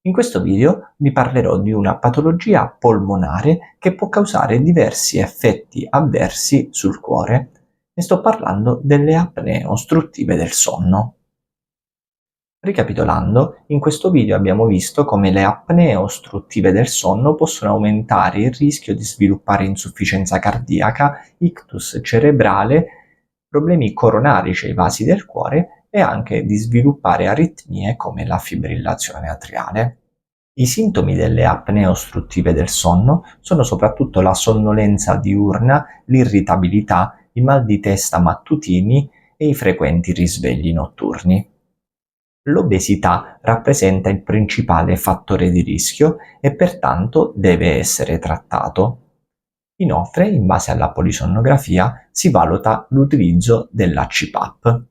In questo video vi parlerò di una patologia polmonare che può causare diversi effetti avversi sul cuore e sto parlando delle apnee ostruttive del sonno. Ricapitolando, in questo video abbiamo visto come le apnee ostruttive del sonno possono aumentare il rischio di sviluppare insufficienza cardiaca, ictus cerebrale, problemi coronarici ai vasi del cuore e anche di sviluppare aritmie come la fibrillazione atriale. I sintomi delle apnee ostruttive del sonno sono soprattutto la sonnolenza diurna, l'irritabilità, i mal di testa mattutini e i frequenti risvegli notturni. L'obesità rappresenta il principale fattore di rischio e pertanto deve essere trattato. Inoltre, in base alla polisonnografia, si valuta l'utilizzo della CPAP.